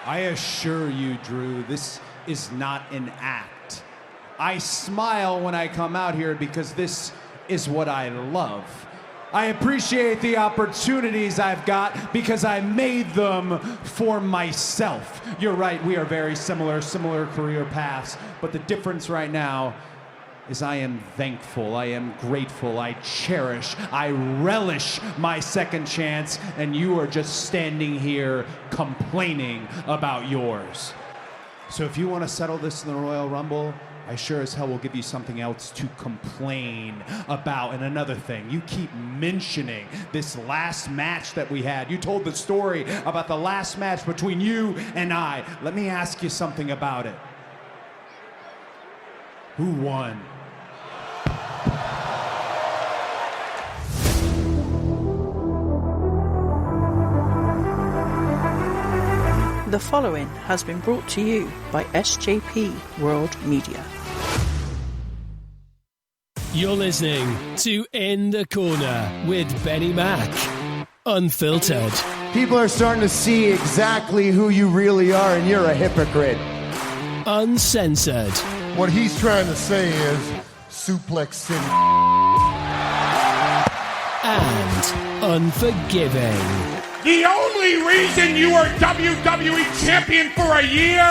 I assure you, Drew, this is not an act. I smile when I come out here because this is what I love. I appreciate the opportunities I've got because I made them for myself. You're right, we are very similar career paths, but the difference right now is I am thankful, I am grateful, I cherish, I relish my second chance, and you are just standing here complaining about yours. So if you want to settle this in the Royal Rumble, I sure as hell will give you something else to complain about. And another thing, you keep mentioning this last match that we had. You told the story about the last match between you and I. Let me ask you something about it. Who won? The following has been brought to you by SJP World Media. You're listening to In the Corner with BenNny Mac. Unfiltered. People are starting to see exactly who you really are, and you're a hypocrite. Uncensored. What he's trying to say is Suplex City. And unforgiving. The only reason you were WWE Champion for a year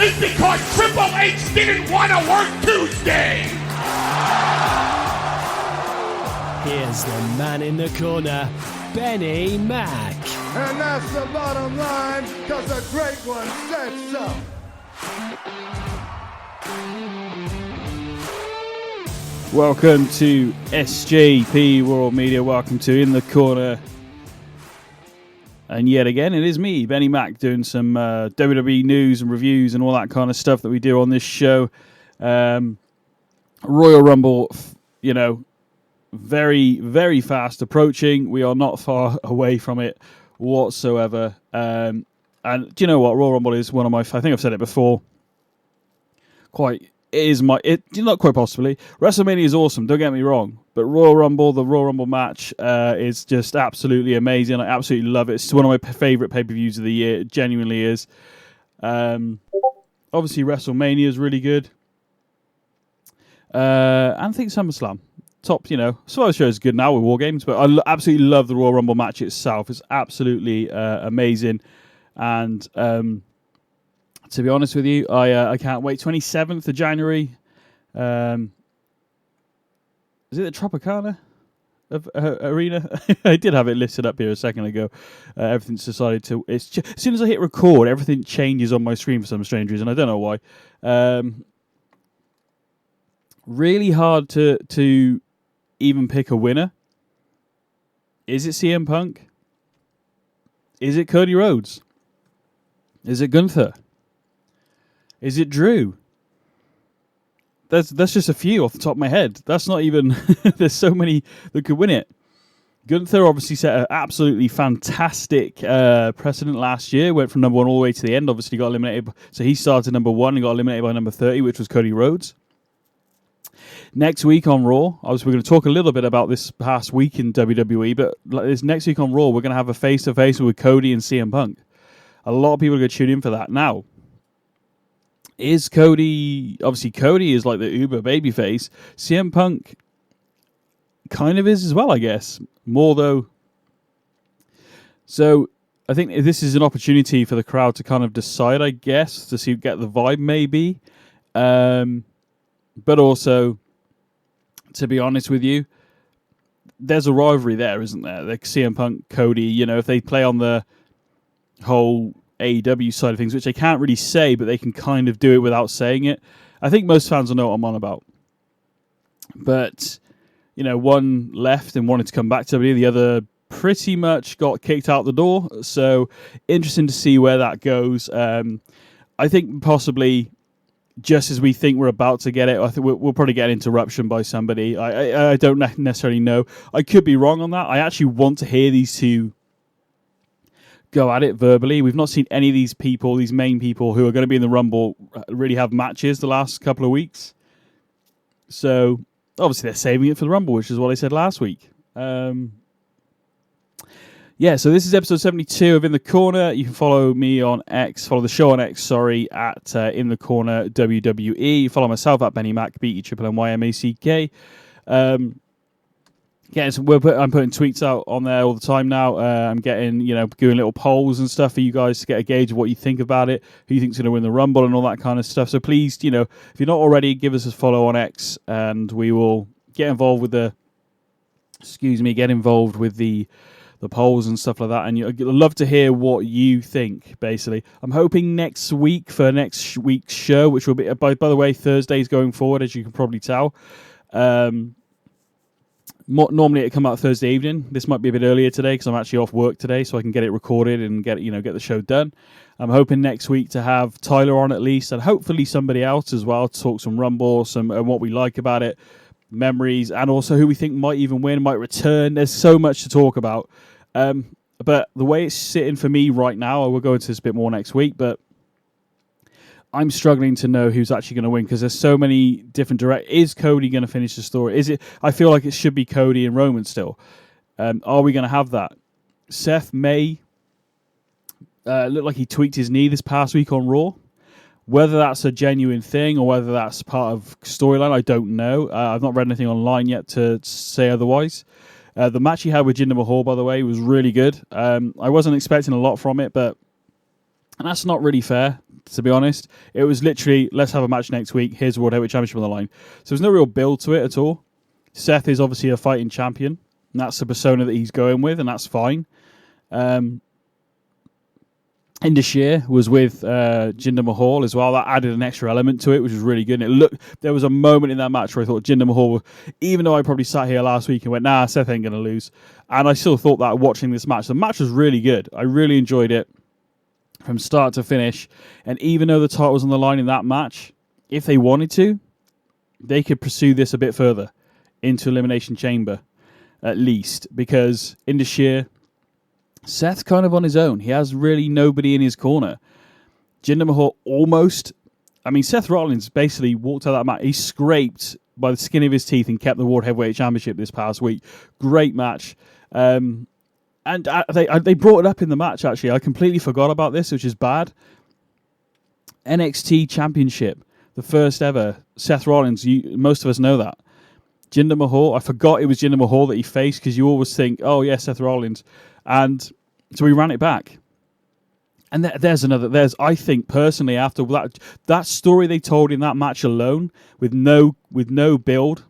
is because Triple H didn't want to work Tuesday. Here's the man in the corner, BenNny Mac. And that's the bottom line, because the great one said so. Welcome to SJP World Media. Welcome to In the Corner. And yet again, it is me, BenNny Mac, doing some WWE news and reviews and all that kind of stuff that we do on this show. Royal Rumble, you know, very, very fast approaching. We are not far away from it whatsoever. And do you know what? Royal Rumble is one of my, I think I've said it before, not quite possibly. WrestleMania is awesome, don't get me wrong. But Royal Rumble, the Royal Rumble match is just absolutely amazing. I absolutely love it. It's one of my favourite pay-per-views of the year. It genuinely is. Obviously, WrestleMania is really good. And I think SummerSlam. Top, you know. Survivor Show is good now with War Games, but I absolutely love the Royal Rumble match itself. It's absolutely amazing. And to be honest with you, I can't wait. 27th of January. Is it the Tropicana Arena? I did have it listed up here a second ago. Everything's decided to... as soon as I hit record, everything changes on my screen for some strange reason. I don't know why. Really hard to even pick a winner. Is it CM Punk? Is it Cody Rhodes? Is it Gunther? Is it Drew? That's just a few off the top of my head. That's not even... There's so many that could win it. Gunther obviously set an absolutely fantastic precedent last year. Went from number 1 all the way to the end. Obviously got eliminated. So he started number 1 and got eliminated by number 30, which was Cody Rhodes. Next week on Raw, obviously we're going to talk a little bit about this past week in WWE, but this next week on Raw, we're going to have a face-to-face with Cody and CM Punk. A lot of people are going to tune in for that. Now, is Cody... Obviously, Cody is like the uber babyface. CM Punk kind of is as well, I guess. More, though. So, I think this is an opportunity for the crowd to kind of decide, I guess, to get the vibe, maybe. But also, to be honest with you, there's a rivalry there, isn't there? Like CM Punk, Cody, you know, if they play on the whole AEW side of things, which they can't really say, but they can kind of do it without saying it. I think most fans will know what I'm on about. But, you know, one left and wanted to come back to WWE. The other pretty much got kicked out the door. So, interesting to see where that goes. I think possibly... just as we think we're about to get it, I think we'll probably get an interruption by somebody. I don't necessarily know. I could be wrong on that. I actually want to hear these two go at it verbally. We've not seen any of these people, these main people who are going to be in the Rumble, really have matches the last couple of weeks. So, obviously they're saving it for the Rumble, which is what I said last week. You yeah, so this is episode 72 of In the Corner. You can follow me on X, follow the show on X, at In the Corner WWE. Follow myself at BenNny Mac, BenNyMack. I'm putting tweets out on there all the time now. I'm getting, doing little polls and stuff for you guys to get a gauge of what you think about it, who you think's going to win the Rumble and all that kind of stuff. So please, if you're not already, give us a follow on X, and we will get involved with the polls and stuff like that. And I'd love to hear what you think, basically. I'm hoping next week for next week's show, which will be, by the way, Thursdays going forward, as you can probably tell. Normally it come out Thursday evening. This might be a bit earlier today because I'm actually off work today, so I can get it recorded and get the show done. I'm hoping next week to have Tyler on at least, and hopefully somebody else as well to talk some Rumble, and what we like about it, memories, and also who we think might even win, might return. There's so much to talk about. But the way it's sitting for me right now, I will go into this a bit more next week, but I'm struggling to know who's actually going to win because there's so many different Is Cody going to finish the story? Is it? I feel like it should be Cody and Roman still. Are we going to have that? Seth may look like he tweaked his knee this past week on Raw. Whether that's a genuine thing or whether that's part of storyline, I don't know. I've not read anything online yet to say otherwise. The match he had with Jinder Mahal, by the way, was really good. I wasn't expecting a lot from it, but that's not really fair, to be honest. It was literally, let's have a match next week. Here's the World Heavyweight Championship on the line. So there's no real build to it at all. Seth is obviously a fighting champion, and that's the persona that he's going with, and that's fine. Indashir was with Jinder Mahal as well. That added an extra element to it, which was really good. And there was a moment in that match where I thought Jinder Mahal, even though I probably sat here last week and went, nah, Seth ain't going to lose. And I still thought that watching this match. The match was really good. I really enjoyed it from start to finish. And even though the title was on the line in that match, if they wanted to, they could pursue this a bit further into Elimination Chamber, at least. Because Indashir, Seth's kind of on his own. He has really nobody in his corner. Jinder Mahal almost... Seth Rollins basically walked out of that match. He scraped by the skin of his teeth and kept the World Heavyweight Championship this past week. Great match. And they brought it up in the match, actually. I completely forgot about this, which is bad. NXT Championship. The first ever. Seth Rollins. Most of us know that. Jinder Mahal. I forgot it was Jinder Mahal that he faced because you always think, oh, yeah, Seth Rollins. And so we ran it back. And I think personally, after that story they told in that match alone, with no build,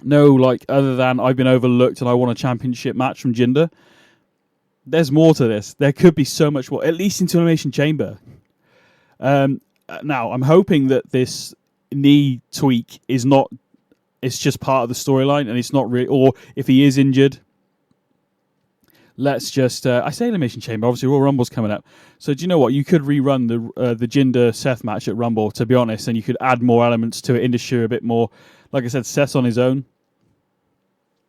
other than I've been overlooked and I want a championship match from Jinder, there's more to this. There could be so much more, at least into Elimination Chamber. Now, I'm hoping that this knee tweak it's just part of the storyline and it's not really, or if he is injured, let's just... I say Elimination Chamber. Obviously, Royal Rumble's coming up. So do you know what? You could rerun the Jinder-Seth match at Rumble, to be honest, and you could add more elements to it, Industry a bit more. Like I said, Seth's on his own.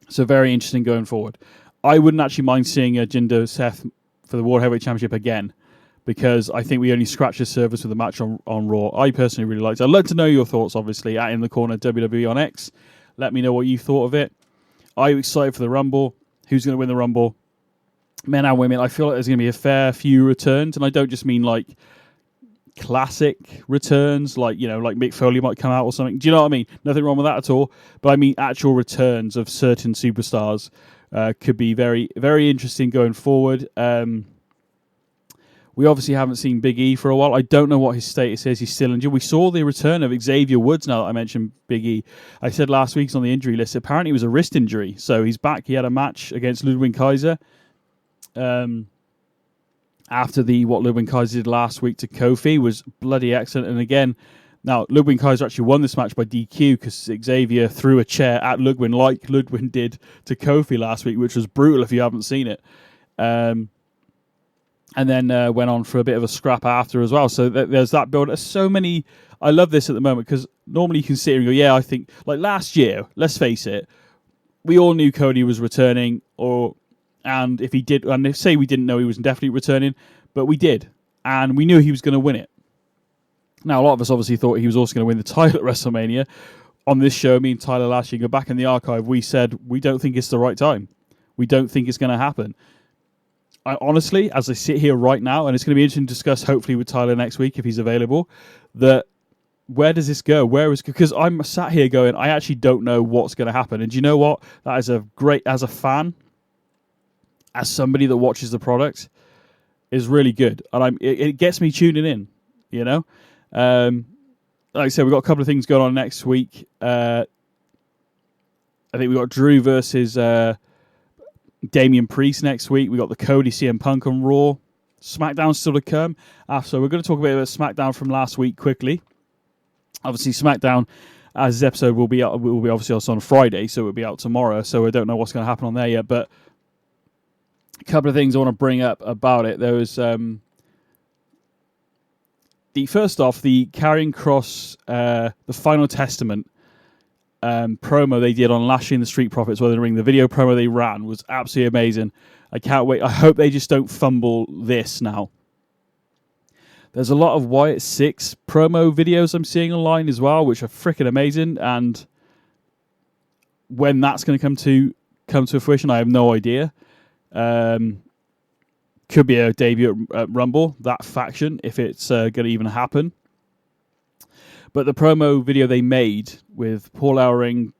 So very interesting going forward. I wouldn't actually mind seeing a Jinder-Seth for the World Heavyweight Championship again, because I think we only scratched the surface with the match on Raw. I personally really liked it. I'd love to know your thoughts, obviously, at In the Corner WWE on X. Let me know what you thought of it. Are you excited for the Rumble? Who's going to win the Rumble? Men and women, I feel like there's going to be a fair few returns, and I don't just mean like classic returns, like Mick Foley might come out or something. Do you know what I mean? Nothing wrong with that at all. But I mean actual returns of certain superstars could be very, very interesting going forward. We obviously haven't seen Big E for a while. I don't know what his status is. He's still injured. We saw the return of Xavier Woods now that I mentioned Big E. I said last week he's on the injury list. Apparently it was a wrist injury, so he's back. He had a match against Ludwig Kaiser. After what Ludwig Kaiser did last week to Kofi was bloody excellent. And again, now Ludwig Kaiser actually won this match by DQ because Xavier threw a chair at Ludwig like Ludwig did to Kofi last week, which was brutal if you haven't seen it. And then went on for a bit of a scrap after as well. So there's that build. There's so many. I love this at the moment because normally you can sit here and go, yeah, I think like last year, let's face it, we all knew Cody was returning, and if he did, and if say we didn't know he was definitely returning, but we did, and we knew he was going to win it. Now, a lot of us obviously thought he was also going to win the title at WrestleMania. On this show, me and Tyler last year, go back in the archive, we said we don't think it's the right time. We don't think it's going to happen. I honestly, as I sit here right now, and it's going to be interesting to discuss hopefully with Tyler next week if he's available, that where does this go? Because I'm sat here going, I actually don't know what's going to happen. And do you know what? That is a great, as a fan, as somebody that watches the product, is really good. And it gets me tuning in, you know? Like I said, we've got a couple of things going on next week. I think we've got Drew versus Damian Priest next week. We've got the Cody CM Punk on Raw. SmackDown's still to come. So we're going to talk a bit about SmackDown from last week quickly. Obviously, SmackDown, as this episode will be obviously also on Friday, so it'll be out tomorrow. So I don't know what's going to happen on there yet. But a couple of things I want to bring up about it. There was the first off, the Karrion Kross, the Final Testament promo they did on Lashing the Street Profits, whether the video promo they ran was absolutely amazing. I can't wait. I hope they just don't fumble this now. There's a lot of Wyatt 6 promo videos I'm seeing online as well, which are freaking amazing. And when that's going to come to fruition, I have no idea. Could be a debut at Rumble, that faction, if it's going to even happen. But the promo video they made with Paul Ellering,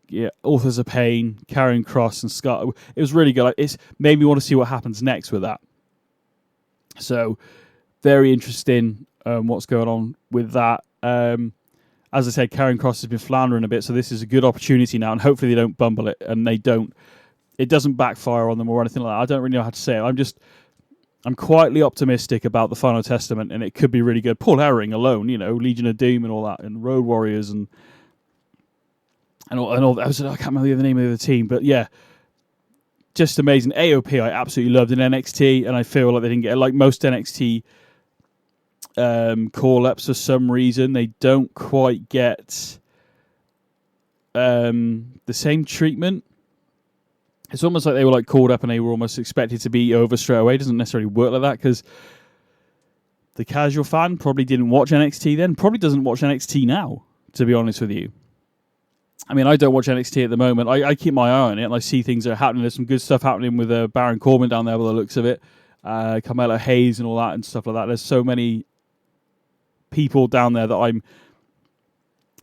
Authors of Pain, Karrion Kross, and Scott, it was really good. It's made me want to see what happens next with that. So, very interesting what's going on with that. As I said, Karrion Kross has been floundering a bit, so this is a good opportunity now, and hopefully they don't bumble it, and it doesn't backfire on them or anything like that. I don't really know how to say it. I'm quietly optimistic about the Final Testament, and it could be really good. Paul Ellering alone, Legion of Doom and all that, and Road Warriors and all that. I can't remember the name of the team, but yeah, just amazing. AOP I absolutely loved in NXT, and I feel like they didn't get, like most NXT call-ups for some reason, they don't quite get the same treatment. It's almost like they were called up and they were almost expected to be over straight away. It doesn't necessarily work like that because the casual fan probably didn't watch NXT then, probably doesn't watch NXT now, to be honest with you. I mean, I don't watch NXT at the moment. I keep my eye on it and I see things that are happening. There's some good stuff happening with Baron Corbin down there by the looks of it. Carmelo Hayes and all that and stuff like that. There's so many people down there that I'm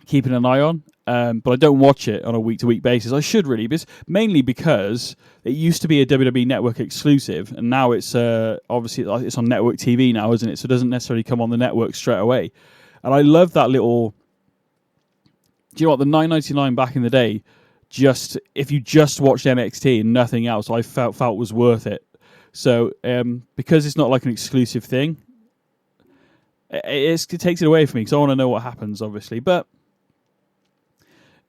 keeping an eye on. But I don't watch it on a week-to-week basis. I should really, mainly because it used to be a WWE Network exclusive, and now it's obviously it's on network TV now, isn't it? So it doesn't necessarily come on the network straight away. And I love that little. Do you know what, the $9.99 back in the day? If you just watched NXT and nothing else, I felt was worth it. So because it's not like an exclusive thing, it takes it away from me because I want to know what happens, obviously, but.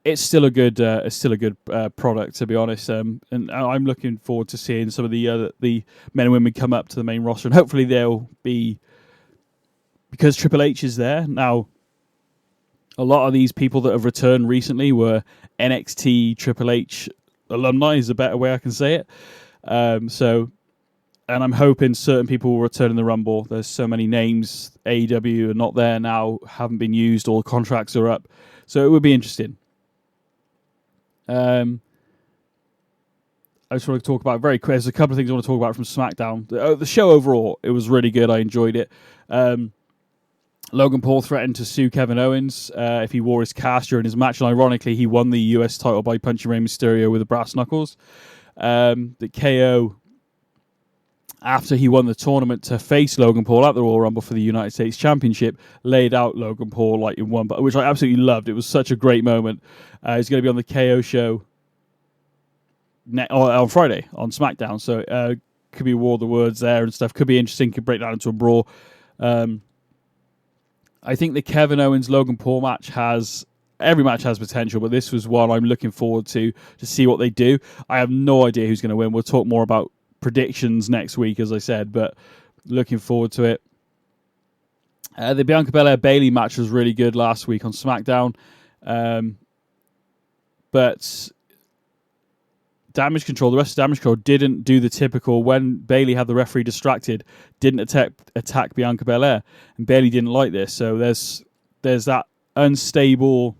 It's still a good product, to be honest, and I'm looking forward to seeing some of the men and women come up to the main roster, and hopefully they'll be, because Triple H is there now. A lot of these people that have returned recently were NXT Triple H alumni, is a better way I can say it. And I'm hoping certain people will return in the Rumble. There's so many names AEW are not there now, haven't been used, all the contracts are up, so it would be interesting. I just want to talk about very quick. There's a couple of things I want to talk about from SmackDown. The show overall, it was really good. I enjoyed it. Logan Paul threatened to sue Kevin Owens if he wore his cast during his match, and ironically, he won the US title by punching Rey Mysterio with the brass knuckles. The KO, after he won the tournament to face Logan Paul at the Royal Rumble for the United States Championship, laid out Logan Paul in one, which I absolutely loved. It was such a great moment. He's going to be on the KO show on Friday on SmackDown, so could be War of the Words there and stuff. Could be interesting. Could break down into a brawl. I think the Kevin Owens Logan Paul match every match has potential, but this was one I'm looking forward to see what they do. I have no idea who's going to win. We'll talk more about predictions next week, as I said, but looking forward to it. The Bianca Belair Bayley match was really good last week on SmackDown, but Damage Control, the rest of Damage Control didn't do the typical, when Bayley had the referee distracted, didn't attack Bianca Belair, and Bayley didn't like this. So there's that unstable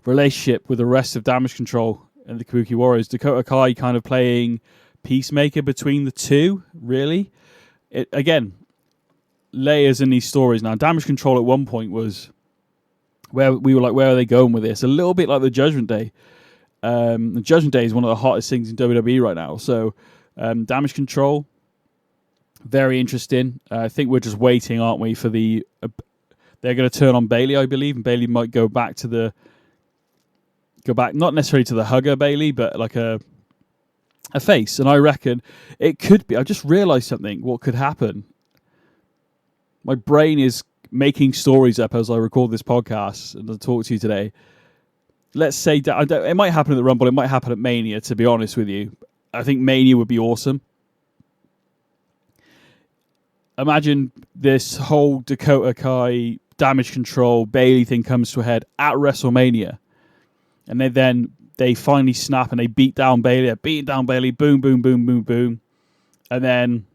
relationship with the rest of Damage Control and the Kabuki Warriors. Dakota Kai kind of playing peacemaker between the two, really. Again, layers in these stories. Now, Damage Control at one point was where we were like, where are they going with this? A little bit like the Judgment Day. The Judgment Day is one of the hottest things in WWE right now. So, Damage Control, very interesting. I think we're just waiting, aren't we, for the... they're going to turn on Bayley, I believe, and Bayley might go back, not necessarily to the hugger Bayley, but like a face. And I reckon it could be... I just realised something, what could happen. My brain is making stories up as I record this podcast and I talk to you today. Let's say it might happen at the Rumble, it might happen at Mania, to be honest with you. I think Mania would be awesome. Imagine this whole Dakota Kai, Damage Control, Bayley thing comes to a head at WrestleMania. And then they finally snap and they beat down Bayley, boom, boom, boom, boom, boom. And then,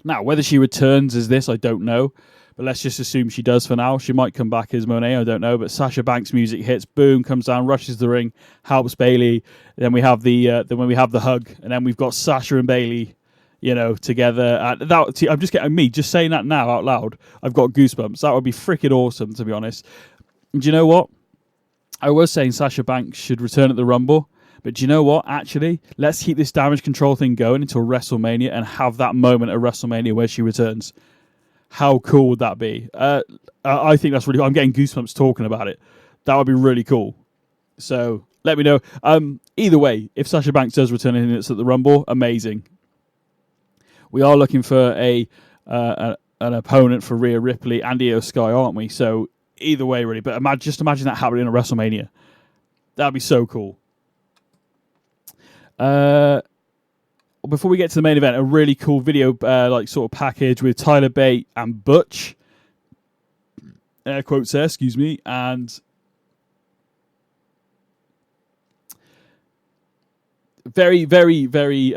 now, whether she returns as this, I don't know. But let's just assume she does for now. She might come back as Monet, I don't know. But Sasha Banks' music hits, boom, comes down, rushes the ring, helps Bayley. Then we have the hug, and then we've got Sasha and Bayley, together. I'm just getting just saying that now out loud. I've got goosebumps. That would be freaking awesome, to be honest. And do you know what? I was saying Sasha Banks should return at the Rumble. But do you know what? Actually, let's keep this Damage Control thing going until WrestleMania and have that moment at WrestleMania where she returns. How cool would that be? I think that's really cool. I'm getting goosebumps talking about it. That would be really cool. So let me know. Either way, if Sasha Banks does return and it's at the Rumble, amazing. We are looking for an opponent for Rhea Ripley and Io Sky, aren't we? So either way, really. But just imagine that happening at WrestleMania. That'd be so cool. Before we get to the main event, a really cool video sort of package with Tyler Bate and Butch. Air quotes there, excuse me. And very, very, very...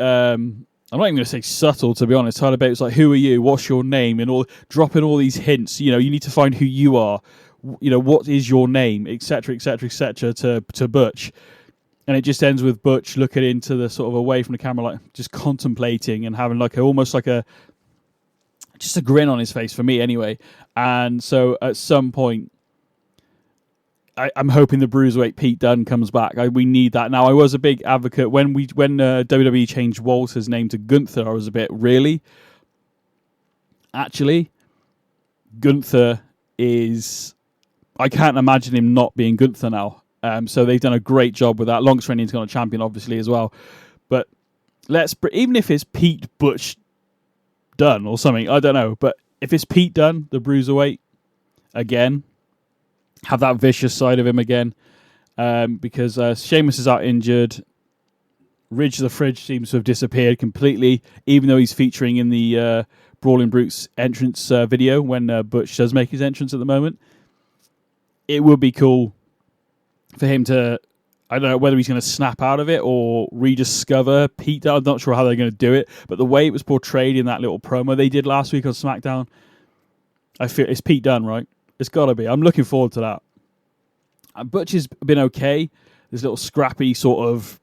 I'm not even going to say subtle, to be honest. Tyler Bate was like, who are you? What's your name? And dropping all these hints. You need to find who you are. What is your name? Etc., etc., etc. to Butch. And it just ends with Butch looking into the sort of away from the camera, like just contemplating and having almost like a grin on his face for me anyway. And so at some point, I'm hoping the Bruiserweight Pete Dunne comes back. We need that now. I was a big advocate when WWE changed Walter's name to Gunther. I was a bit really. Actually, Gunther is. I can't imagine him not being Gunther now. So they've done a great job with that. Longest reigning Intercontinental champion, obviously, as well. But even if it's Pete Butch Dunne or something, I don't know. But if it's Pete Dunne, the Bruiserweight, again, have that vicious side of him again. Because Sheamus is out injured. Ridge the Fridge seems to have disappeared completely, even though he's featuring in the Brawling Brutes entrance video when Butch does make his entrance at the moment. It would be cool for him to, I don't know whether he's going to snap out of it or rediscover Pete Dunne. I'm not sure how they're going to do it, but the way it was portrayed in that little promo they did last week on SmackDown, I feel it's Pete Dunne, right? It's got to be. I'm looking forward to that. Butch has been okay. This little scrappy sort of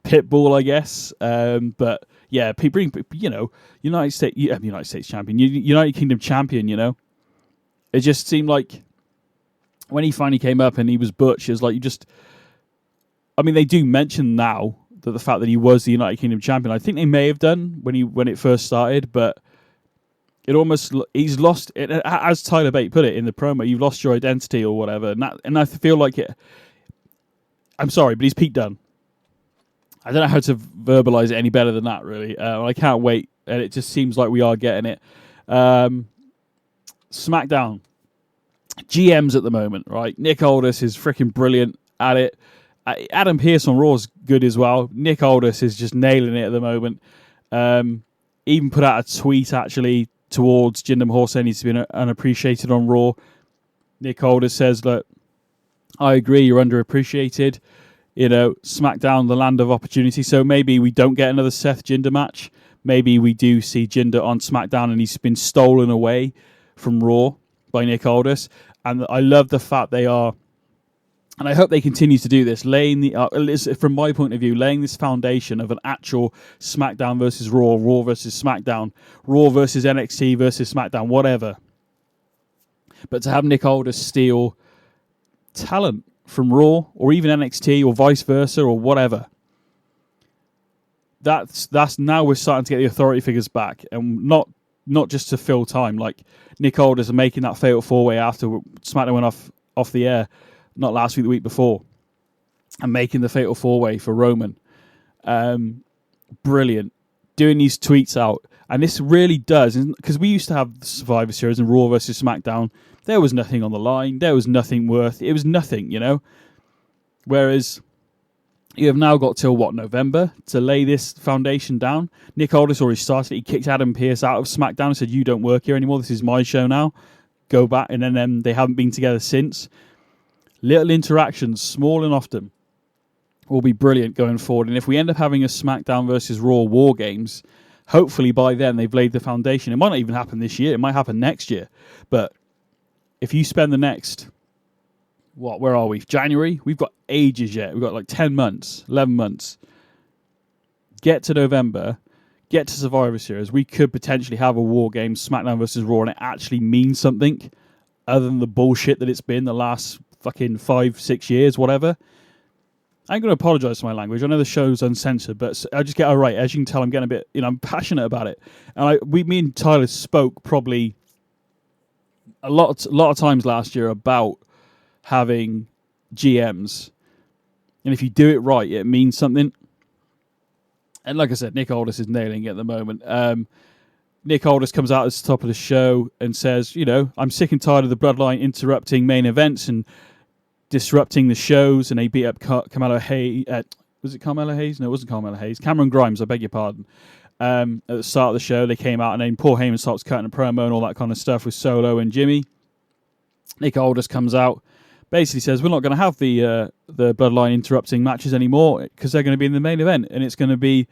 pit bull, I guess. But yeah, United States champion, United Kingdom champion. It just seemed like when he finally came up and he was Butch, it's like they do mention now that the fact that he was the United Kingdom champion. I think they may have done when it first started, but he's lost it. As Tyler Bate put it in the promo, you've lost your identity or whatever, and I feel like it. I'm sorry, but he's Pete Dunne. I don't know how to verbalize it any better than that, really. I can't wait, and it just seems like we are getting it. SmackDown. GMs at the moment, right? Nick Aldis is freaking brilliant at it. Adam Pearce on Raw is good as well. Nick Aldis is just nailing it at the moment. Even put out a tweet, actually, towards Jinder Mahal saying he's been unappreciated on Raw. Nick Aldis says, look, I agree, you're underappreciated. SmackDown, the land of opportunity. So maybe we don't get another Seth Jinder match. Maybe we do see Jinder on SmackDown and he's been stolen away from Raw by Nick Aldis. And I love the fact they are And I hope they continue to do this, laying from my point of view, laying this foundation of an actual SmackDown versus Raw, Raw versus SmackDown, Raw versus NXT versus SmackDown, whatever. But to have Nick Aldis steal talent from Raw or even NXT or vice versa or whatever, that's now we're starting to get the authority figures back, and not just to fill time. Like Nick Aldis making that fatal 4-way after SmackDown went off the air. Not last week, the week before, and making the fatal 4-way for Roman. Brilliant. Doing these tweets out. And this really does, because we used to have the Survivor Series and Raw versus SmackDown. There was nothing on the line. There was nothing worth. It was nothing, Whereas you have now got till, November to lay this foundation down. Nick Aldis already started. He kicked Adam Pearce out of SmackDown and said, "You don't work here anymore. This is my show now. Go back." And then they haven't been together since. Little interactions, small and often, will be brilliant going forward. And if we end up having a SmackDown versus Raw War Games, hopefully by then they've laid the foundation. It might not even happen this year. It might happen next year. But if you spend the next, where are we? January? We've got ages yet. We've got like 10 months, 11 months. Get to November, get to Survivor Series. We could potentially have a War Games, SmackDown versus Raw, and it actually means something other than the bullshit that it's been the last fucking 5-6 years, whatever. I ain't going to apologise for my language. I know the show's uncensored, but I just get all right. As you can tell, I'm getting a bit, I'm passionate about it. And me and Tyler spoke probably a lot of times last year about having GMs. And if you do it right, it means something. And like I said, Nick Aldis is nailing it at the moment. Nick Aldis comes out at the top of the show and says, I'm sick and tired of the Bloodline interrupting main events and disrupting the shows, and they beat up Carmelo Hayes. Was it Carmelo Hayes? No, it wasn't Carmelo Hayes. Cameron Grimes, I beg your pardon. At the start of the show, they came out, and then Paul Heyman starts cutting a promo and all that kind of stuff with Solo and Jimmy. Nick Aldis comes out, basically says, we're not going to have the Bloodline interrupting matches anymore because they're going to be in the main event, and it's going to be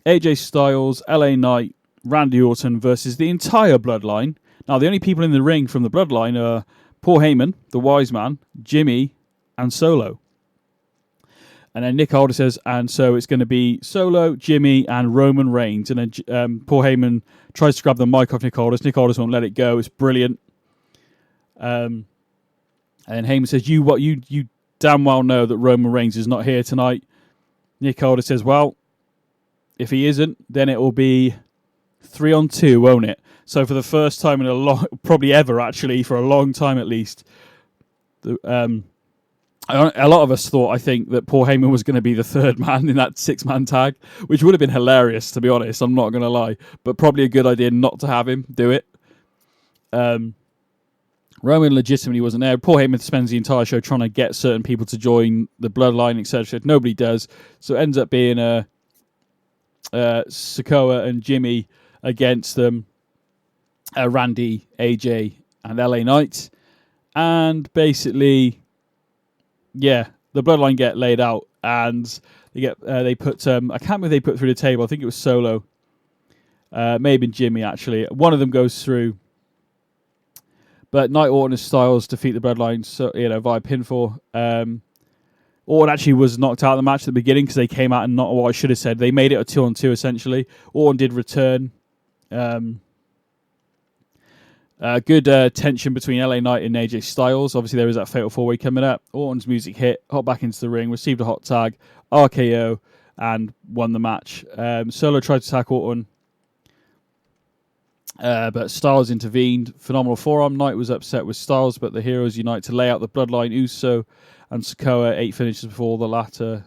AJ Styles, LA Knight, Randy Orton versus the entire Bloodline. Now, the only people in the ring from the Bloodline are Paul Heyman, the wise man, Jimmy, and Solo. And then Nick Aldis says, and so it's going to be Solo, Jimmy, and Roman Reigns. And then Paul Heyman tries to grab the mic off Nick Aldis. Nick Aldis won't let it go. It's brilliant. And then Heyman says, you damn well know that Roman Reigns is not here tonight. Nick Aldis says, well, if he isn't, then it will be 3-on-2, won't it? So for the first time in a long, probably ever actually, for a long time at least, a lot of us thought, I think, that Paul Heyman was going to be the third man in that 6-man tag, which would have been hilarious, to be honest. I'm not going to lie, but probably a good idea not to have him do it. Roman legitimately wasn't there. Paul Heyman spends the entire show trying to get certain people to join the Bloodline, etc. Nobody does, so it ends up being Sikoa and Jimmy against them. Randy, AJ, and LA Knight. And basically, the Bloodline get laid out, and they put I can't remember if they put through the table. I think it was Solo, maybe Jimmy actually. One of them goes through, but Knight, Orton, and Styles defeat the Bloodline, via pinfall. Orton actually was knocked out of the match at the beginning because they came out and not what I should have said. They made it a 2-on-2 essentially. Orton did return. Good tension between LA Knight and AJ Styles. Obviously, there was that fatal 4-way coming up. Orton's music hit, hot back into the ring, received a hot tag, RKO, and won the match. Solo tried to attack Orton, but Styles intervened. Phenomenal forearm. Knight was upset with Styles, but the heroes unite to lay out the Bloodline. Uso and Sikoa 8 finishes before the latter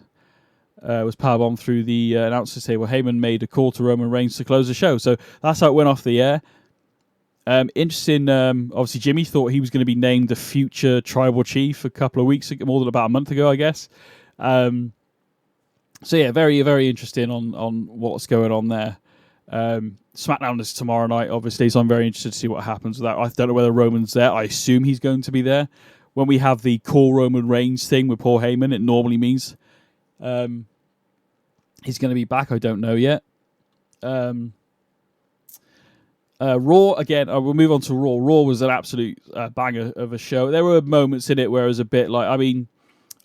was powerbombed through the announcer's table. Heyman made a call to Roman Reigns to close the show. So that's how it went off the air. Interesting, obviously Jimmy thought he was going to be named the future tribal chief a couple of weeks ago, more than about a month ago, I guess. Very, very interesting on what's going on there. SmackDown is tomorrow night, obviously, so I'm very interested to see what happens with that. I don't know whether Roman's there. I assume he's going to be there. When we have the call Roman Reigns thing with Paul Heyman, it normally means he's going to be back. I don't know yet. Raw, again, we'll move on to Raw. Raw was an absolute banger of a show. There were moments in it where it was a bit like,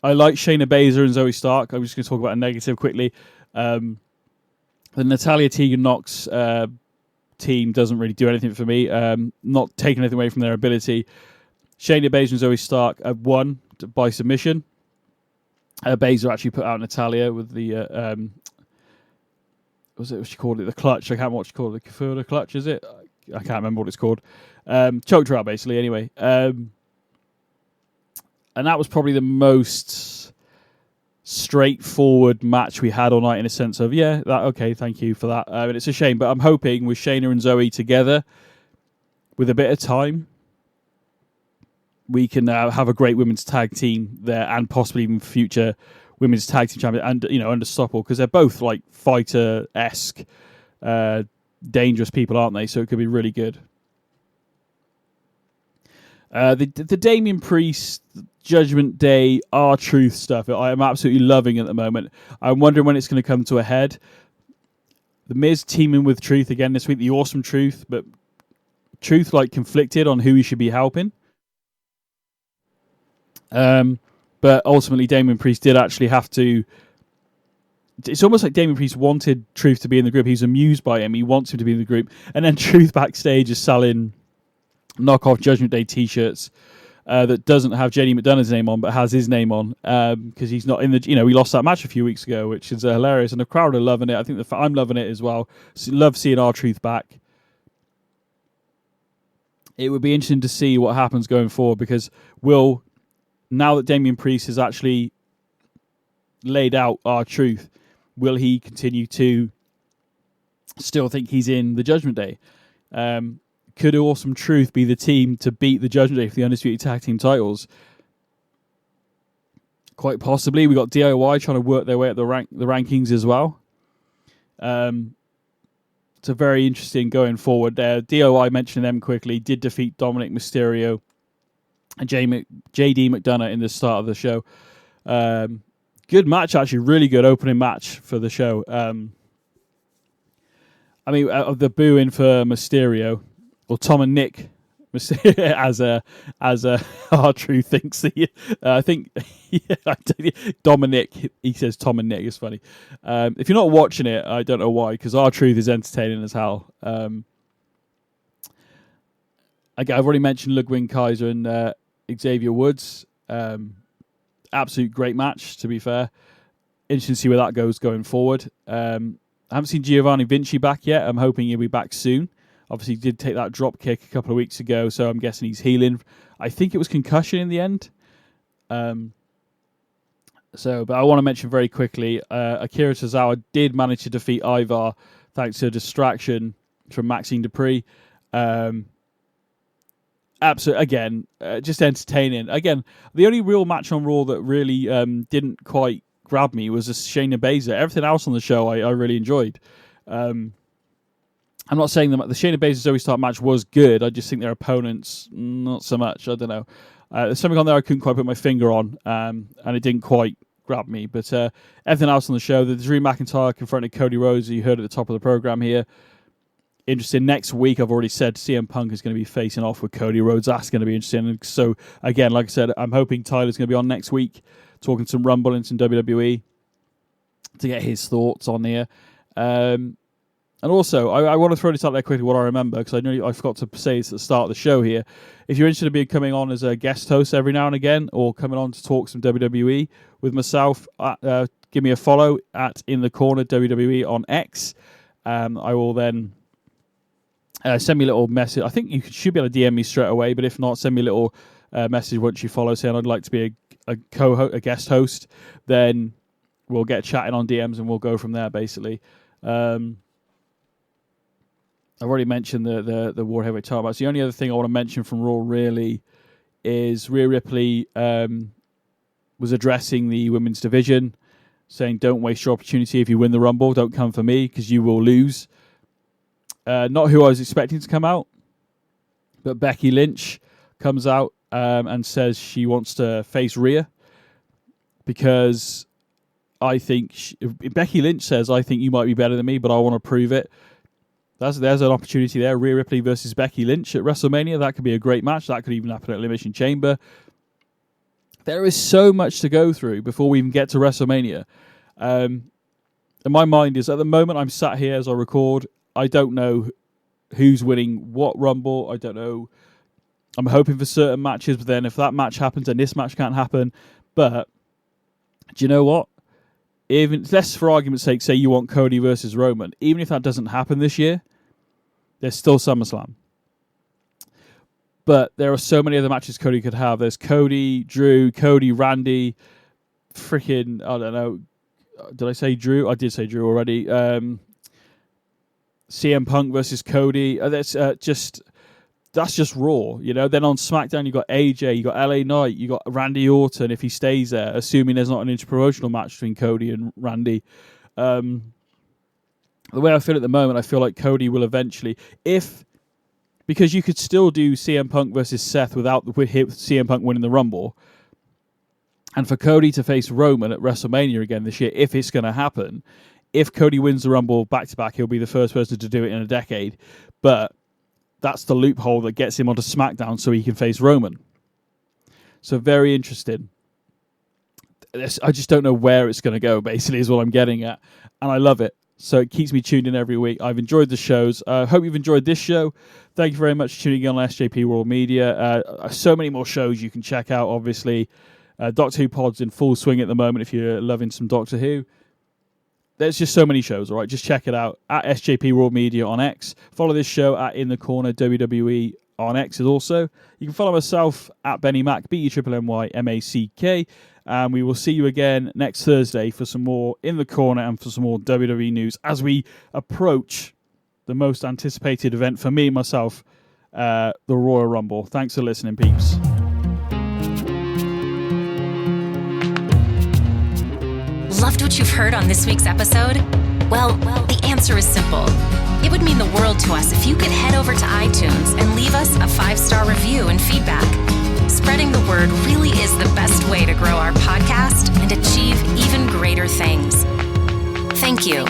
I like Shayna Baszler and Zoe Stark. I'm just going to talk about a negative quickly. The Natalia Tegan Knox team doesn't really do anything for me. Not taking anything away from their ability. Shayna Baszler and Zoe Stark have won by submission. Baszler actually put out Natalia with the what she called it? The clutch. I can't remember what she called it. The Kafura clutch, is it? I can't remember what it's called. Choked her out, basically, anyway. And that was probably the most straightforward match we had all night, in a sense of, okay, thank you for that. And it's a shame, but I'm hoping with Shayna and Zoe together, with a bit of time, we can have a great women's tag team there, and possibly even future women's tag team champion, and unstoppable, because they're both like fighter-esque, dangerous people, aren't they? So it could be really good. The Damian Priest Judgment Day R-Truth stuff, I am absolutely loving at the moment. I'm wondering when it's going to come to a head. The Miz teaming with Truth again this week, the awesome Truth, but Truth like conflicted on who he should be helping. But ultimately, Damian Priest did actually have to. It's almost like Damian Priest wanted Truth to be in the group. He's amused by him. He wants him to be in the group. And then Truth backstage is selling knockoff Judgment Day T-shirts that doesn't have JD McDonough's name on, but has his name on, because he's not in the. We lost that match a few weeks ago, which is hilarious, and the crowd are loving it. I think I'm loving it as well. Love seeing R-Truth back. It would be interesting to see what happens going forward, because now that Damian Priest has actually laid out R-Truth, will he continue to still think he's in the Judgment Day? Could Awesome Truth be the team to beat the Judgment Day for the Undisputed Tag Team titles? Quite possibly. We got DIY trying to work their way up the rankings as well. It's a very interesting going forward there. DIY, mentioning them quickly, did defeat Dominic Mysterio and JD McDonough in the start of the show. Good match, actually. Really good opening match for the show. Of the booing for Mysterio, or Tom and Nick, as R-Truth thinks. I think Dominic, he says Tom and Nick. It's funny. If you're not watching it, I don't know why, because R-Truth is entertaining as hell. I've already mentioned Ludwig Kaiser and Xavier Woods. Absolute great match, to be fair. Interesting to see where that goes going forward. I haven't seen Giovanni Vinci back yet. I'm hoping he'll be back soon. Obviously, he did take that drop kick a couple of weeks ago, so I'm guessing he's healing. I think it was concussion in the end. But I want to mention very quickly, Akira Tozawa did manage to defeat Ivar thanks to a distraction from Maxine Dupree. Absolutely, again, just entertaining. Again, the only real match on Raw that really didn't quite grab me was Shayna Baszler. Everything else on the show I really enjoyed. I'm not saying the Shayna Baszler Zoe Stark match was good. I just think their opponents, not so much. I don't know. There's something on there I couldn't quite put my finger on, and it didn't quite grab me. But everything else on the show, the Drew McIntyre confronted Cody Rhodes, you heard at the top of the program here. Interesting. Next week, I've already said CM Punk is going to be facing off with Cody Rhodes. That's going to be interesting. And so, again, like I said, I'm hoping Tyler's going to be on next week, talking some Rumble and some WWE to get his thoughts on here. And also, I want to throw this out there quickly, what I remember, because I forgot to say this at the start of the show here. If you're interested in coming on as a guest host every now and again, or coming on to talk some WWE with myself, give me a follow at In The Corner WWE on X. I will then send me a little message. I think you should be able to DM me straight away, but if not, send me a little message once you follow, saying I'd like to be a guest host. Then we'll get chatting on DMs and we'll go from there, basically. I've already mentioned the War Heavyweight title match. The only other thing I want to mention from Raw really is Rhea Ripley was addressing the women's division, saying, don't waste your opportunity. If you win the Rumble, don't come for me because you will lose. Not who I was expecting to come out, but Becky Lynch comes out and says she wants to face Rhea because I think Becky Lynch says, I think you might be better than me, but I want to prove it. There's an opportunity there. Rhea Ripley versus Becky Lynch at WrestleMania. That could be a great match. That could even happen at Elimination Chamber. There is so much to go through before we even get to WrestleMania. And my mind is, at the moment I'm sat here as I record, I don't know who's winning what Rumble. I don't know. I'm hoping for certain matches, but then if that match happens and this match can't happen. But do you know what? Even let's, for argument's sake, say you want Cody versus Roman. Even if that doesn't happen this year, there's still SummerSlam. But there are so many other matches Cody could have. There's Cody, Drew, Cody, Randy, freaking, I don't know. Did I say Drew? I did say Drew already. CM Punk versus Cody. That's just Raw, you know. Then on SmackDown, you got AJ, you got LA Knight, you got Randy Orton if he stays there, assuming there's not an interpromotional match between Cody and Randy. The way I feel at the moment, I feel like Cody will eventually, because you could still do CM Punk versus Seth with CM Punk winning the Rumble, and for Cody to face Roman at WrestleMania again this year, if it's going to happen. If Cody wins the Rumble back-to-back, he'll be the first person to do it in a decade. But that's the loophole that gets him onto SmackDown so he can face Roman. So very interesting. I just don't know where it's going to go, basically, is what I'm getting at. And I love it. So it keeps me tuned in every week. I've enjoyed the shows. I hope you've enjoyed this show. Thank you very much for tuning in on SJP World Media. So many more shows you can check out, obviously. Doctor Who Pod's in full swing at the moment if you're loving some Doctor Who. There's just so many shows, all right? Just check it out at SJP World Media on X. Follow this show at In the Corner WWE on X also. You can follow myself at BenNny Mac, BenNyMack. And we will see you again next Thursday for some more In the Corner and for some more WWE news as we approach the most anticipated event for me, myself, the Royal Rumble. Thanks for listening, peeps. Loved what you've heard on this week's episode? Well, the answer is simple. It would mean the world to us if you could head over to iTunes and leave us a 5-star review and feedback. Spreading the word really is the best way to grow our podcast and achieve even greater things. Thank you.